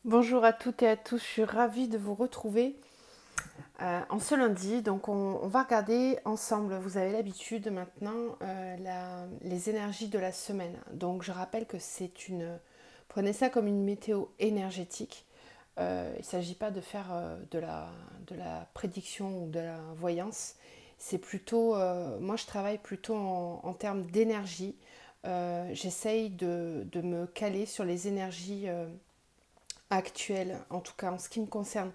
Bonjour à toutes et à tous, je suis ravie de vous retrouver en ce lundi. Donc on va regarder ensemble, vous avez l'habitude maintenant, les énergies de la semaine. Donc je rappelle que prenez ça comme une météo énergétique. Il ne s'agit pas de faire de la prédiction ou de la voyance. C'est plutôt, moi je travaille plutôt en termes d'énergie. J'essaye de me caler sur les énergies actuelle, en tout cas en ce qui me concerne,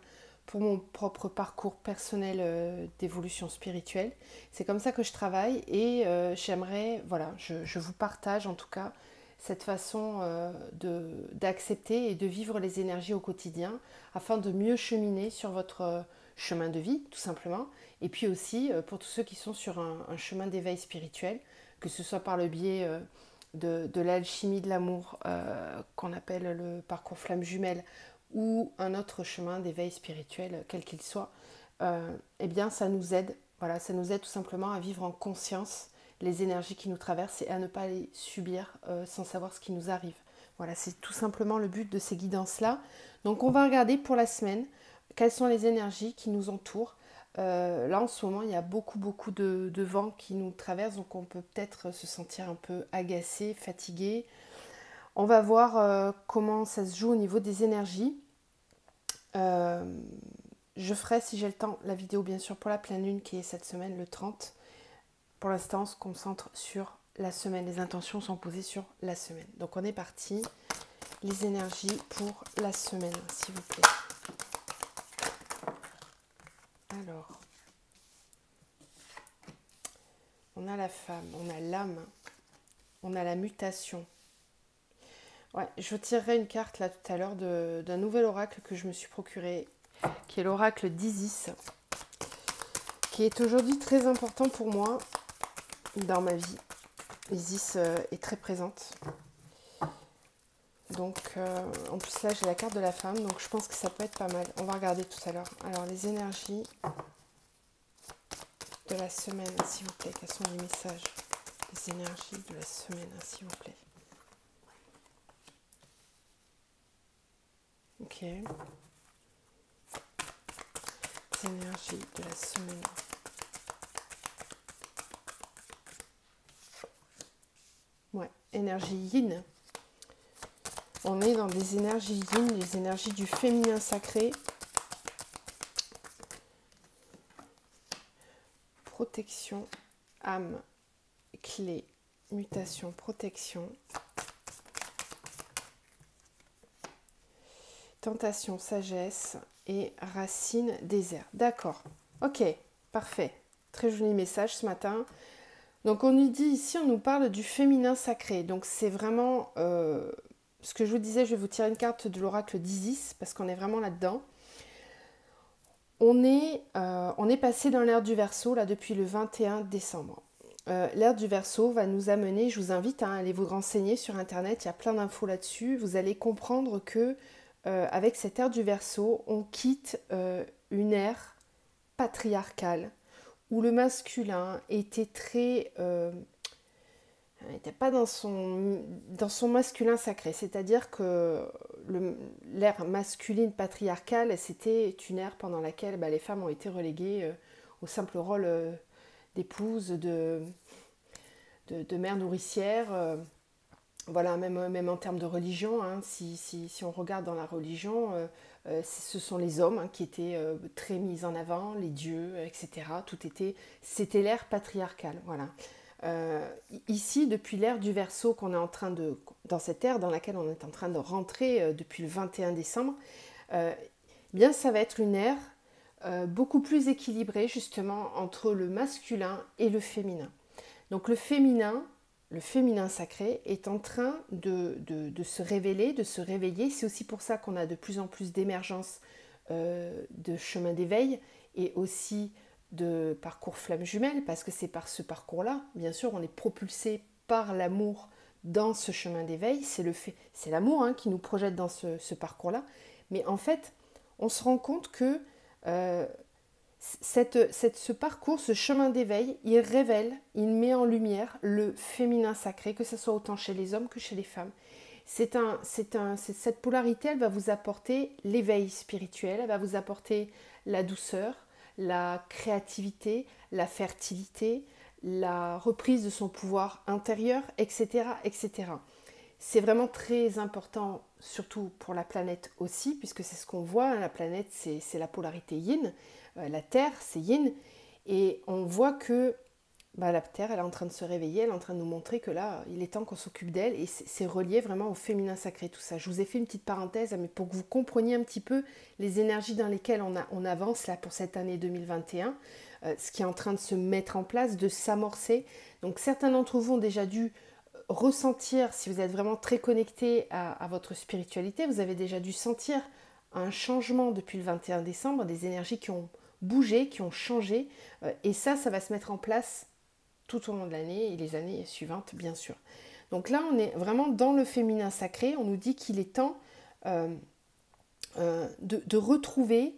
pour mon propre parcours personnel d'évolution spirituelle. C'est comme ça que je travaille et j'aimerais, voilà, je vous partage en tout cas cette façon d'accepter et de vivre les énergies au quotidien afin de mieux cheminer sur votre chemin de vie, tout simplement. Et puis aussi pour tous ceux qui sont sur un chemin d'éveil spirituel, que ce soit par le biais de l'alchimie de l'amour qu'on appelle le parcours flamme jumelle ou un autre chemin d'éveil spirituel, quel qu'il soit, eh bien ça nous aide, voilà, ça nous aide tout simplement à vivre en conscience les énergies qui nous traversent et à ne pas les subir sans savoir ce qui nous arrive. Voilà, c'est tout simplement le but de ces guidances-là. Donc on va regarder pour la semaine quelles sont les énergies qui nous entourent. Là en ce moment il y a beaucoup de vent qui nous traverse, donc on peut peut-être se sentir un peu agacé, fatigué. On va voir comment ça se joue au niveau des énergies. Euh, je ferai, si j'ai le temps, la vidéo bien sûr pour la pleine lune qui est cette semaine, le 30. Pour l'instant on se concentre sur la semaine, les intentions sont posées sur la semaine. Donc on est parti, les énergies pour la semaine s'il vous plaît. Alors, on a la femme, on a l'âme, on a la mutation. Ouais, je tirerai une carte là tout à l'heure d'un nouvel oracle que je me suis procuré, qui est l'oracle d'Isis, qui est aujourd'hui très important pour moi dans ma vie. Isis est très présente. Donc, en plus là j'ai la carte de la femme, donc je pense que ça peut être pas mal. On va regarder tout à l'heure. Alors, les énergies de la semaine, s'il vous plaît. Quels sont les messages? Les énergies de la semaine, s'il vous plaît. Ok. Les énergies de la semaine. Ouais, énergie yin. On est dans des énergies yin, les énergies du féminin sacré. Protection, âme, clé, mutation, protection. Tentation, sagesse et racine, désert. D'accord. Ok, parfait. Très joli message ce matin. Donc on nous dit ici, on nous parle du féminin sacré. Donc c'est vraiment ce que je vous disais, je vais vous tirer une carte de l'oracle d'Isis parce qu'on est vraiment là-dedans. On est passé dans l'ère du Verseau là depuis le 21 décembre. L'ère du Verseau va nous amener, je vous invite à aller vous renseigner sur internet, il y a plein d'infos là-dessus. Vous allez comprendre que avec cette ère du Verseau, on quitte une ère patriarcale où le masculin était n'était pas dans son masculin sacré. C'est-à-dire que l'ère masculine patriarcale, c'était une ère pendant laquelle les femmes ont été reléguées au simple rôle d'épouse, de mère nourricière. Voilà, même en termes de religion, hein, si on regarde dans la religion, ce sont les hommes qui étaient très mis en avant, les dieux, etc. C'était l'ère patriarcale, voilà. Ici, depuis l'ère du Verseau dans cette ère dans laquelle on est en train de rentrer depuis le 21 décembre, bien ça va être une ère beaucoup plus équilibrée justement entre le masculin et le féminin. Donc le féminin sacré est en train de se révéler, de se réveiller. C'est aussi pour ça qu'on a de plus en plus d'émergence de chemin d'éveil et aussi de parcours flamme jumelle, parce que c'est par ce parcours-là, bien sûr, on est propulsé par l'amour dans ce chemin d'éveil. C'est l'amour qui nous projette dans ce parcours-là. Mais en fait, on se rend compte que ce parcours, ce chemin d'éveil, il révèle, il met en lumière le féminin sacré, que ce soit autant chez les hommes que chez les femmes. Cette polarité, elle va vous apporter l'éveil spirituel, elle va vous apporter la douceur, la créativité, la fertilité, la reprise de son pouvoir intérieur, etc., etc. C'est vraiment très important, surtout pour la planète aussi, puisque c'est ce qu'on voit, la planète c'est la polarité yin, la Terre c'est yin, et on voit que la Terre elle est en train de se réveiller, elle est en train de nous montrer que là il est temps qu'on s'occupe d'elle, et c'est relié vraiment au féminin sacré tout ça. Je vous ai fait une petite parenthèse, mais pour que vous compreniez un petit peu les énergies dans lesquelles on avance là pour cette année 2021, ce qui est en train de se mettre en place, de s'amorcer. Donc certains d'entre vous ont déjà dû ressentir, si vous êtes vraiment très connecté à votre spiritualité, vous avez déjà dû sentir un changement depuis le 21 décembre, des énergies qui ont bougé, qui ont changé, et ça va se mettre en place tout au long de l'année et les années suivantes, bien sûr. Donc là, on est vraiment dans le féminin sacré, on nous dit qu'il est temps de retrouver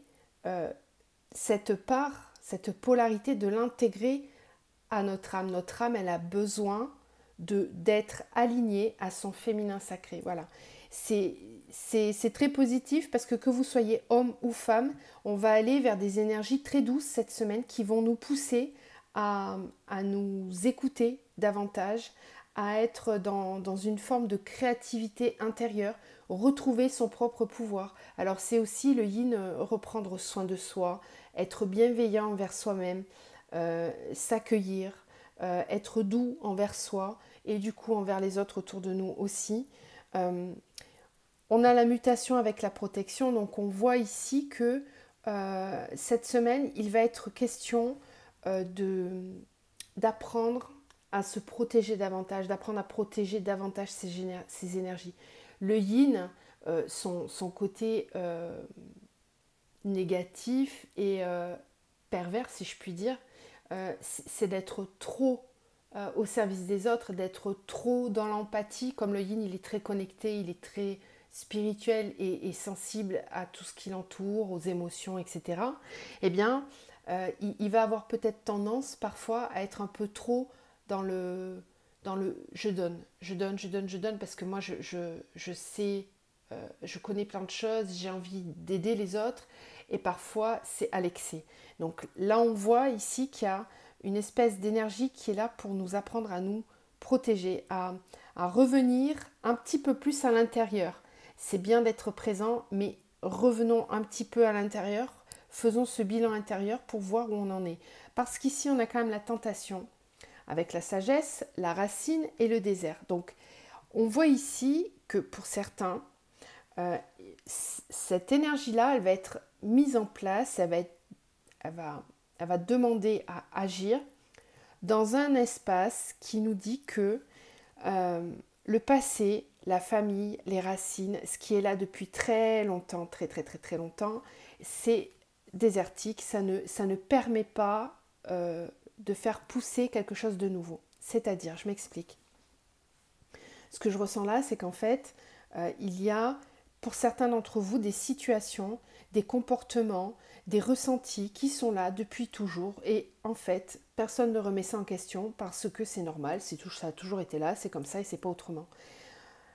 cette part, cette polarité, de l'intégrer à notre âme. Notre âme, elle a besoin d'être alignée à son féminin sacré. Voilà. C'est très positif parce que vous soyez homme ou femme, on va aller vers des énergies très douces cette semaine qui vont nous pousser à nous écouter davantage, à être dans une forme de créativité intérieure, retrouver son propre pouvoir. Alors c'est aussi le yin, reprendre soin de soi, être bienveillant envers soi-même, s'accueillir, être doux envers soi et du coup envers les autres autour de nous aussi. On a la mutation avec la protection, donc on voit ici que cette semaine, il va être question d'apprendre à se protéger davantage, d'apprendre à protéger davantage ses énergies. Le yin, son côté négatif et pervers, si je puis dire, c'est d'être trop au service des autres, d'être trop dans l'empathie. Comme le yin, il est très connecté, il est très spirituel et sensible à tout ce qui l'entoure, aux émotions, etc. Eh bien, il va avoir peut-être tendance parfois à être un peu trop dans le je donne, parce que moi je sais, je connais plein de choses, j'ai envie d'aider les autres et parfois c'est à l'excès. Donc là on voit ici qu'il y a une espèce d'énergie qui est là pour nous apprendre à nous protéger, à revenir un petit peu plus à l'intérieur. C'est bien d'être présent, mais revenons un petit peu à l'intérieur, faisons ce bilan intérieur pour voir où on en est. Parce qu'ici on a quand même la tentation, avec la sagesse, la racine et le désert. Donc on voit ici que pour certains, cette énergie-là, elle va être mise en place, elle va demander à agir dans un espace qui nous dit que le passé, la famille, les racines, ce qui est là depuis très longtemps, très très très très longtemps, c'est désertique, ça ne permet pas de faire pousser quelque chose de nouveau. C'est-à-dire, je m'explique. Ce que je ressens là, c'est qu'en fait, il y a pour certains d'entre vous des situations, des comportements, des ressentis qui sont là depuis toujours et en fait, personne ne remet ça en question parce que c'est normal, ça a toujours été là, c'est comme ça et c'est pas autrement.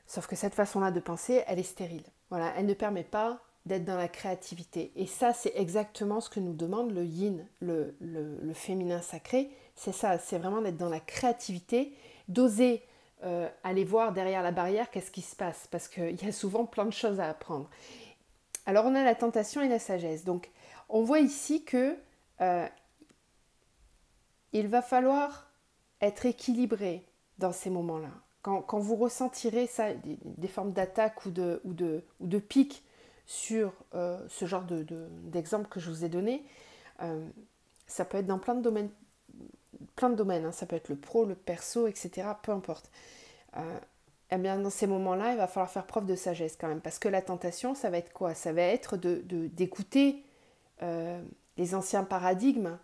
Sauf que cette façon-là de penser, elle est stérile. Voilà, elle ne permet pas d'être dans la créativité. Et ça, c'est exactement ce que nous demande le yin, le féminin sacré. C'est ça, c'est vraiment d'être dans la créativité, d'oser aller voir derrière la barrière qu'est-ce qui se passe. Parce qu'il y a souvent plein de choses à apprendre. Alors, on a la tentation et la sagesse. Donc, on voit ici que il va falloir être équilibré dans ces moments-là. Quand vous ressentirez ça, des formes d'attaque ou de pic sur ce genre d'exemple que je vous ai donné, ça peut être dans plein de domaines, hein. Ça peut être le pro, le perso, etc. Peu importe. Eh bien, dans ces moments-là, il va falloir faire preuve de sagesse quand même, parce que la tentation, ça va être quoi? Ça va être d'écouter les anciens paradigmes,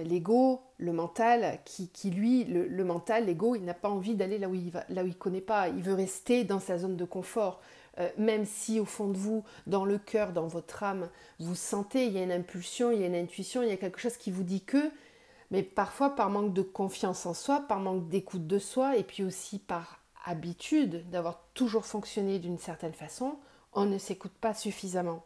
l'ego, le mental, qui lui, le mental, l'ego, il n'a pas envie d'aller là où il va, là où il connaît pas. Il veut rester dans sa zone de confort, même si au fond de vous, dans le cœur, dans votre âme, vous sentez, il y a une impulsion, il y a une intuition, il y a quelque chose qui vous dit que, mais parfois par manque de confiance en soi, par manque d'écoute de soi, et puis aussi par habitude d'avoir toujours fonctionné d'une certaine façon, on ne s'écoute pas suffisamment.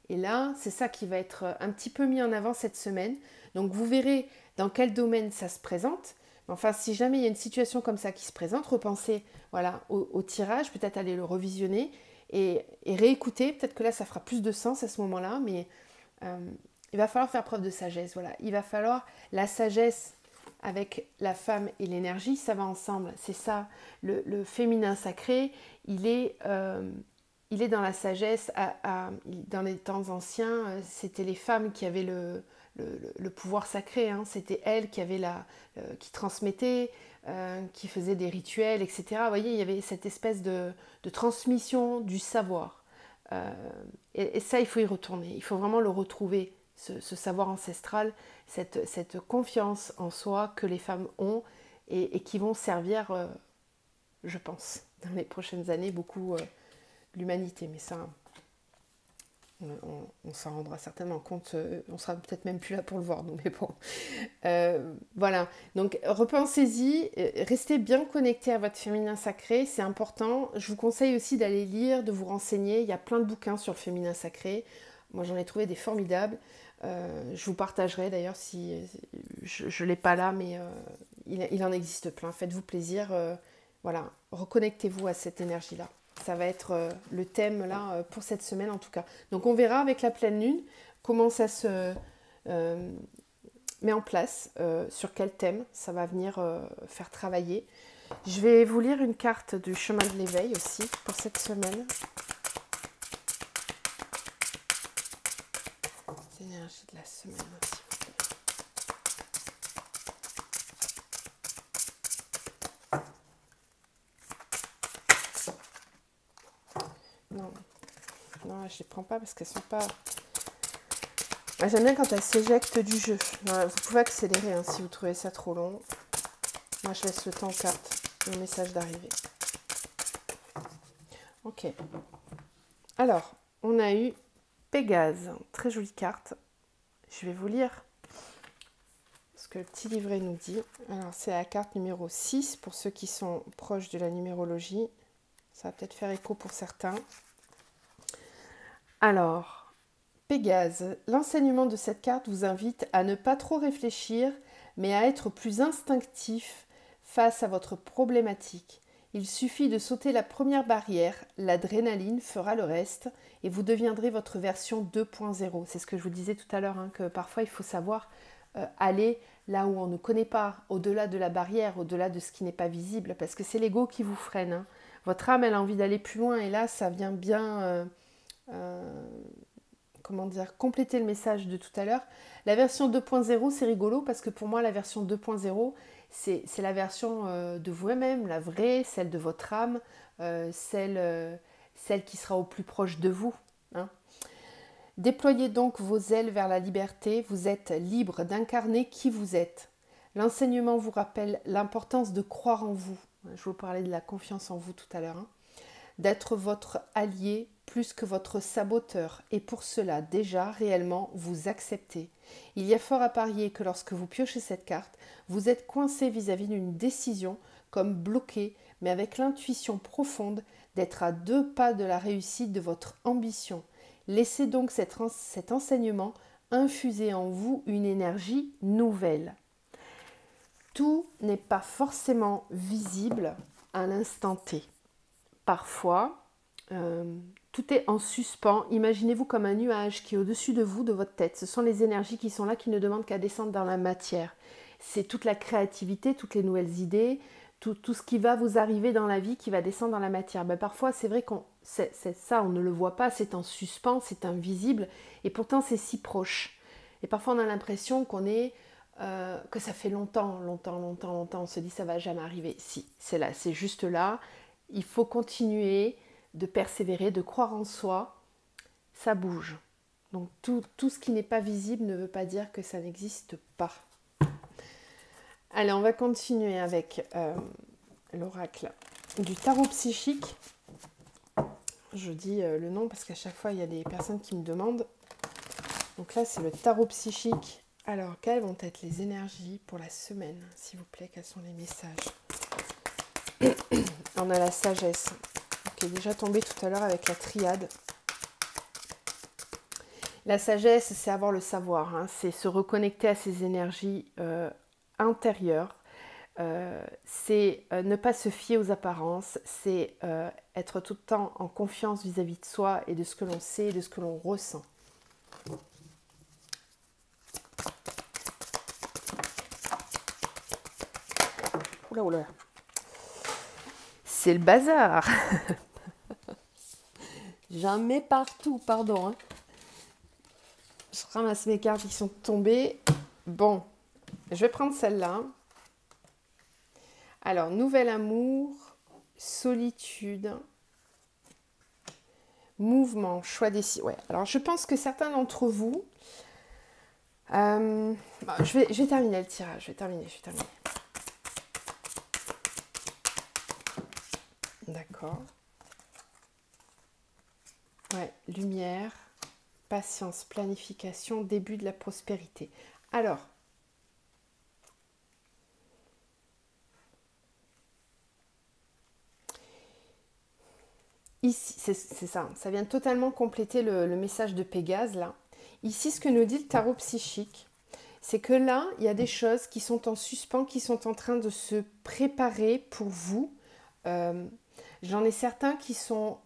Et là, c'est ça qui va être un petit peu mis en avant cette semaine. Donc vous verrez dans quel domaine ça se présente. Enfin, si jamais il y a une situation comme ça qui se présente, repensez voilà, au tirage, peut-être aller le revisionner et réécouter. Peut-être que là, ça fera plus de sens à ce moment-là, mais il va falloir faire preuve de sagesse. Voilà. Il va falloir la sagesse avec la femme et l'énergie, ça va ensemble. C'est ça, le féminin sacré, il est dans la sagesse. Dans les temps anciens, c'était les femmes qui avaient le pouvoir sacré. Hein. C'était elles qui transmettaient, qui faisaient des rituels, etc. Vous voyez, il y avait cette espèce de transmission du savoir. Et ça, il faut y retourner. Il faut vraiment le retrouver, ce savoir ancestral, cette confiance en soi que les femmes ont et qui vont servir, je pense, dans les prochaines années, beaucoup l'humanité. Mais ça, on s'en rendra certainement compte. On sera peut-être même plus là pour le voir, nous, mais bon. Voilà. Donc, repensez-y. Restez bien connectés à votre féminin sacré. C'est important. Je vous conseille aussi d'aller lire, de vous renseigner. Il y a plein de bouquins sur le féminin sacré. Moi, j'en ai trouvé des formidables. Je vous partagerai d'ailleurs si je ne l'ai pas là, mais il en existe plein. Faites-vous plaisir. Voilà. Reconnectez-vous à cette énergie-là. Ça va être le thème là pour cette semaine en tout cas. Donc on verra avec la pleine lune comment ça se met en place, sur quel thème ça va venir faire travailler. Je vais vous lire une carte du chemin de l'éveil aussi pour cette semaine. L'énergie de la semaine aussi. Non, je les prends pas parce qu'elles sont pas... Moi, j'aime bien quand elles s'éjectent du jeu. Voilà, vous pouvez accélérer hein, si vous trouvez ça trop long. Moi, je laisse le temps aux cartes, le message d'arriver. Ok. Alors, on a eu Pégase. Très jolie carte. Je vais vous lire ce que le petit livret nous dit. Alors, c'est la carte numéro 6 pour ceux qui sont proches de la numérologie. Ça va peut-être faire écho pour certains. Alors, Pégase, l'enseignement de cette carte vous invite à ne pas trop réfléchir, mais à être plus instinctif face à votre problématique. Il suffit de sauter la première barrière, l'adrénaline fera le reste et vous deviendrez votre version 2.0. C'est ce que je vous disais tout à l'heure, hein, que parfois il faut savoir aller là où on ne connaît pas, au-delà de la barrière, au-delà de ce qui n'est pas visible, parce que c'est l'ego qui vous freine. Hein. Votre âme, elle a envie d'aller plus loin et là, ça vient bien... comment dire, compléter le message de tout à l'heure. La version 2.0, c'est rigolo parce que pour moi, la version 2.0, c'est la version de vous-même, la vraie, celle de votre âme, celle qui sera au plus proche de vous. Hein. Déployez donc vos ailes vers la liberté, vous êtes libre d'incarner qui vous êtes. L'enseignement vous rappelle l'importance de croire en vous. Je vous parlais de la confiance en vous tout à l'heure. Hein. D'être votre allié plus que votre saboteur et pour cela déjà réellement vous acceptez. Il y a fort à parier que lorsque vous piochez cette carte, vous êtes coincé vis-à-vis d'une décision comme bloqué mais avec l'intuition profonde d'être à 2 pas de la réussite de votre ambition. Laissez donc cet enseignement infuser en vous une énergie nouvelle. Tout n'est pas forcément visible à l'instant T. Parfois, tout est en suspens. Imaginez-vous comme un nuage qui est au-dessus de vous, de votre tête. Ce sont les énergies qui sont là, qui ne demandent qu'à descendre dans la matière. C'est toute la créativité, toutes les nouvelles idées, tout ce qui va vous arriver dans la vie qui va descendre dans la matière. Ben, parfois, c'est vrai qu'on c'est ça, on ne le voit pas, c'est en suspens, c'est invisible, et pourtant c'est si proche. Et parfois, on a l'impression qu'on est... que ça fait longtemps, on se dit ça va jamais arriver. Si, c'est là, c'est juste là. Il faut continuer de persévérer, de croire en soi, ça bouge. Donc tout ce qui n'est pas visible ne veut pas dire que ça n'existe pas. Allez, on va continuer avec l'oracle du tarot psychique. Je dis le nom parce qu'à chaque fois il y a des personnes qui me demandent. Donc là c'est le tarot psychique. Alors quelles vont être les énergies pour la semaine, s'il vous plaît, quels sont les messages? On a la sagesse, qui est déjà tombée tout à l'heure avec la triade. La sagesse, c'est avoir le savoir, hein, c'est se reconnecter à ses énergies intérieures, c'est ne pas se fier aux apparences, c'est être tout le temps en confiance vis-à-vis de soi et de ce que l'on sait et de ce que l'on ressent. Oula, oula. C'est le bazar. J'en mets partout, pardon. Hein. Je ramasse mes cartes qui sont tombées. Bon, je vais prendre celle-là. Alors, nouvel amour, solitude, mouvement, choix décisif. Ouais, alors je pense que certains d'entre vous... je vais terminer le tirage, je vais terminer. D'accord. Ouais, lumière, patience, planification, début de la prospérité. Alors, ici, c'est ça, ça vient totalement compléter le message de Pégase, là. Ici, ce que nous dit le tarot psychique, c'est que là, il y a des choses qui sont en suspens, qui sont en train de se préparer pour vous. J'en ai certains qui sont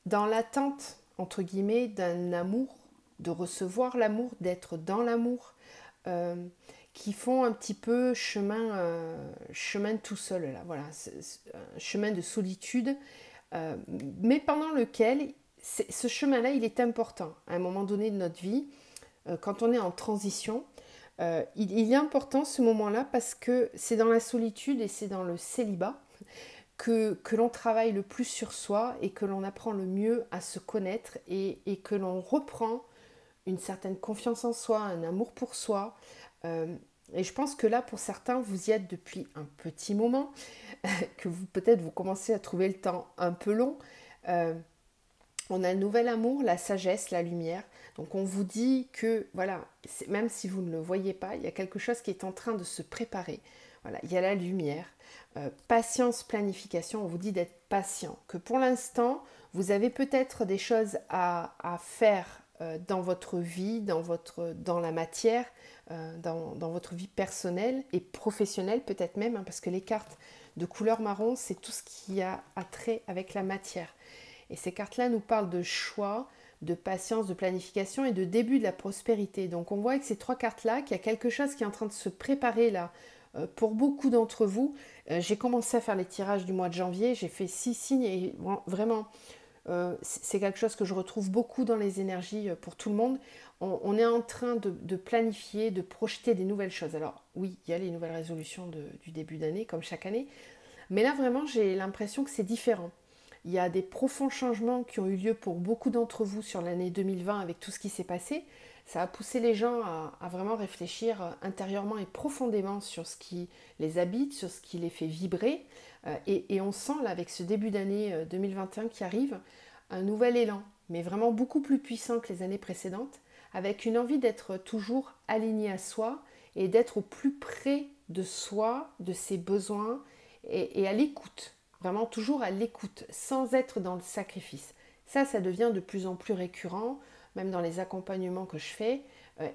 dans l'attente, entre guillemets, d'un amour, de recevoir l'amour, d'être dans l'amour, qui font un petit peu chemin tout seul, là, voilà, un chemin de solitude, mais pendant lequel, ce chemin-là, il est important. À un moment donné de notre vie, quand on est en transition, il est important ce moment-là parce que c'est dans la solitude et c'est dans le célibat que l'on travaille le plus sur soi et que l'on apprend le mieux à se connaître et que l'on reprend une certaine confiance en soi, un amour pour soi. Et je pense que là, pour certains, vous y êtes depuis un petit moment, que peut-être vous commencez à trouver le temps un peu long. On a le nouvel amour, la sagesse, la lumière. Donc on vous dit que, voilà, même si vous ne le voyez pas, il y a quelque chose qui est en train de se préparer. Voilà, il y a la lumière. Patience, planification, on vous dit d'être patient. Que pour l'instant, vous avez peut-être des choses à faire dans votre vie, dans la matière, dans votre vie personnelle et professionnelle peut-être même, hein, parce que les cartes de couleur marron, c'est tout ce qui a trait avec la matière. Et ces cartes-là nous parlent de choix, de patience, de planification et de début de la prospérité. Donc on voit avec ces trois cartes-là qu'il y a quelque chose qui est en train de se préparer là. Pour beaucoup d'entre vous, j'ai commencé à faire les tirages du mois de janvier, j'ai fait 6 signes et vraiment, c'est quelque chose que je retrouve beaucoup dans les énergies pour tout le monde. On est en train de planifier, de projeter des nouvelles choses. Alors oui, il y a les nouvelles résolutions du début d'année, comme chaque année, mais là vraiment j'ai l'impression que c'est différent. Il y a des profonds changements qui ont eu lieu pour beaucoup d'entre vous sur l'année 2020 avec tout ce qui s'est passé. Ça a poussé les gens à vraiment réfléchir intérieurement et profondément sur ce qui les habite, sur ce qui les fait vibrer. Et on sent là avec ce début d'année 2021 qui arrive, un nouvel élan, mais vraiment beaucoup plus puissant que les années précédentes, avec une envie d'être toujours aligné à soi et d'être au plus près de soi, de ses besoins et à l'écoute. Vraiment toujours à l'écoute, sans être dans le sacrifice. Ça devient de plus en plus récurrent, même dans les accompagnements que je fais,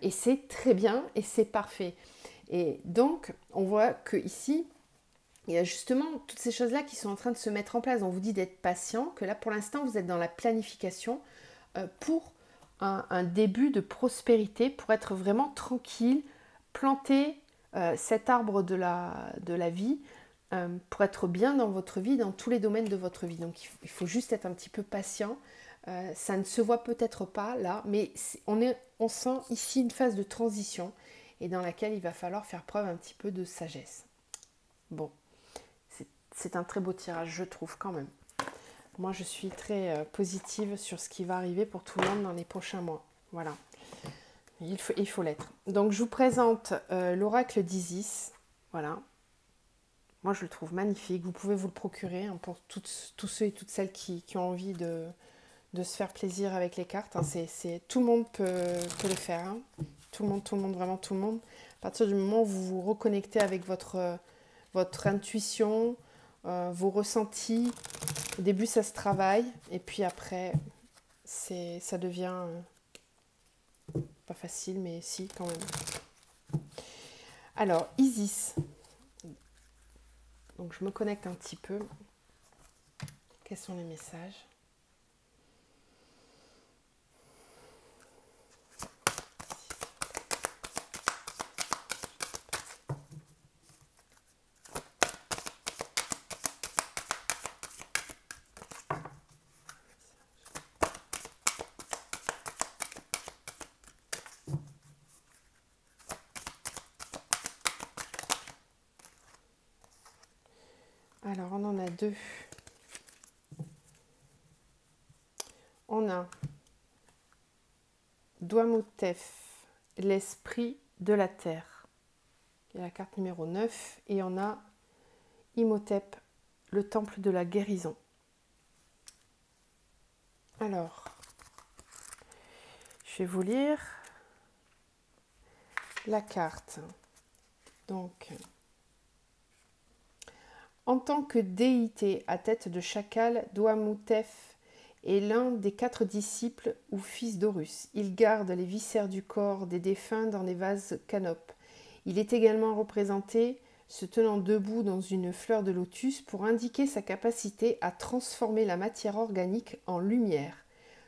et c'est très bien et c'est parfait. Et donc, on voit qu'ici, il y a justement toutes ces choses-là qui sont en train de se mettre en place. On vous dit d'être patient, que là, pour l'instant, vous êtes dans la planification pour un début de prospérité, pour être vraiment tranquille, planter cet arbre de la vie, pour être bien dans votre vie, dans tous les domaines de votre vie. Donc il faut juste être un petit peu patient. Ça ne se voit peut-être pas là, mais on sent ici une phase de transition et dans laquelle il va falloir faire preuve un petit peu de sagesse. Bon, c'est un très beau tirage, je trouve quand même. Moi, je suis très positive sur ce qui va arriver pour tout le monde dans les prochains mois. Voilà, il faut l'être. Donc je vous présente l'oracle d'Isis. Voilà. Moi, je le trouve magnifique. Vous pouvez vous le procurer hein, pour tous ceux et toutes celles qui ont envie de se faire plaisir avec les cartes. Hein. Tout le monde peut le faire. Hein. Tout le monde, vraiment tout le monde. À partir du moment où vous vous reconnectez avec votre intuition, vos ressentis. Au début, ça se travaille et puis après, ça devient pas facile, mais si, quand même. Alors, Isis. Donc, je me connecte un petit peu. Quels sont les messages ? Alors, on en a deux. On a Douamotef, l'esprit de la terre. C'est la carte numéro 9. Et on a Imhotep, le temple de la guérison. Alors, je vais vous lire la carte. Donc, en tant que déité à tête de chacal, Douamotef est l'un des 4 disciples ou fils d'Horus. Il garde les viscères du corps des défunts dans des vases canopes. Il est également représenté se tenant debout dans une fleur de lotus pour indiquer sa capacité à transformer la matière organique en lumière.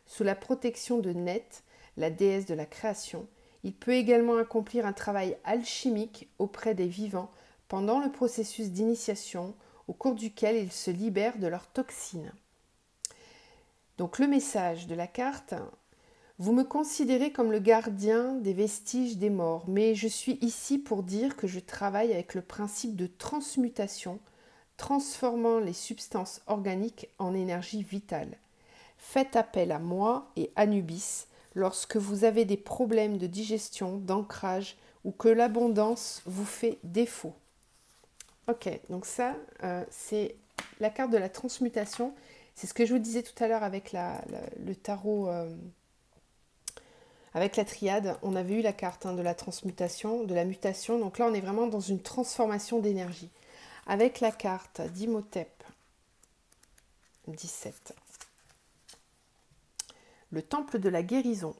Sous la protection de Net, la déesse de la création, il peut également accomplir un travail alchimique auprès des vivants pendant le processus d'initiation, au cours duquel ils se libèrent de leurs toxines. Donc le message de la carte: vous me considérez comme le gardien des vestiges des morts, mais je suis ici pour dire que je travaille avec le principe de transmutation, transformant les substances organiques en énergie vitale. Faites appel à moi et Anubis lorsque vous avez des problèmes de digestion, d'ancrage ou que l'abondance vous fait défaut. Ok, donc ça, c'est la carte de la transmutation. C'est ce que je vous disais tout à l'heure avec le tarot, avec la triade. On avait eu la carte de la transmutation, de la mutation. Donc là, on est vraiment dans une transformation d'énergie. Avec la carte d'Imhotep, 17. Le temple de la guérison.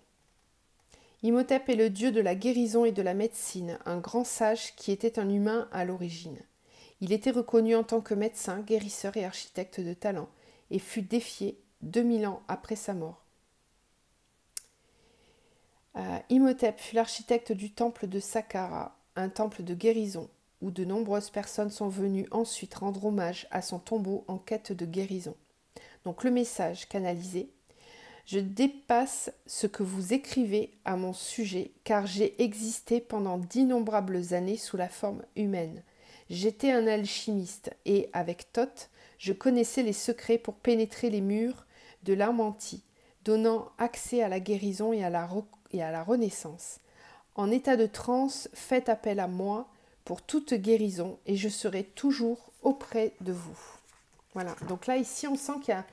Imhotep est le dieu de la guérison et de la médecine, un grand sage qui était un humain à l'origine. Il était reconnu en tant que médecin, guérisseur et architecte de talent, et fut défié 2000 ans après sa mort. Imhotep fut l'architecte du temple de Saqqara, un temple de guérison, où de nombreuses personnes sont venues ensuite rendre hommage à son tombeau en quête de guérison. Donc le message canalisé: je dépasse ce que vous écrivez à mon sujet, car j'ai existé pendant d'innombrables années sous la forme humaine. J'étais un alchimiste et, avec Thoth, je connaissais les secrets pour pénétrer les murs de l'Armantie, donnant accès à la guérison et à la renaissance. En état de transe, faites appel à moi pour toute guérison et je serai toujours auprès de vous. Voilà, donc là, ici, on sent qu'il y a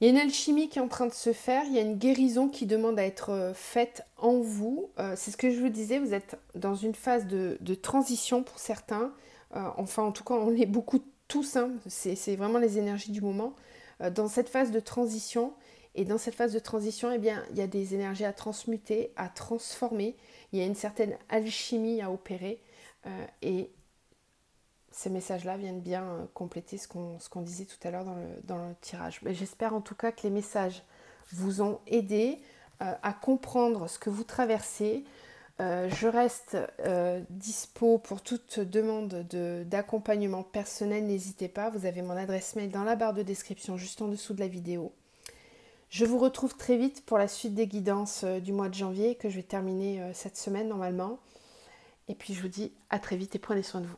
une alchimie qui est en train de se faire, il y a une guérison qui demande à être faite en vous. C'est ce que je vous disais, vous êtes dans une phase de transition pour certains. Enfin, en tout cas, on est beaucoup tous, hein, c'est vraiment les énergies du moment. Dans cette phase de transition, et dans cette phase de transition, eh bien, il y a des énergies à transmuter, à transformer. Il y a une certaine alchimie à opérer. Et ces messages-là viennent bien compléter ce qu'on disait tout à l'heure dans le tirage. Mais j'espère en tout cas que les messages vous ont aidé à comprendre ce que vous traversez. Je reste dispo pour toute demande d'accompagnement personnel. N'hésitez pas, vous avez mon adresse mail dans la barre de description juste en dessous de la vidéo. Je vous retrouve très vite pour la suite des guidances du mois de janvier que je vais terminer cette semaine normalement. Et puis je vous dis à très vite et prenez soin de vous.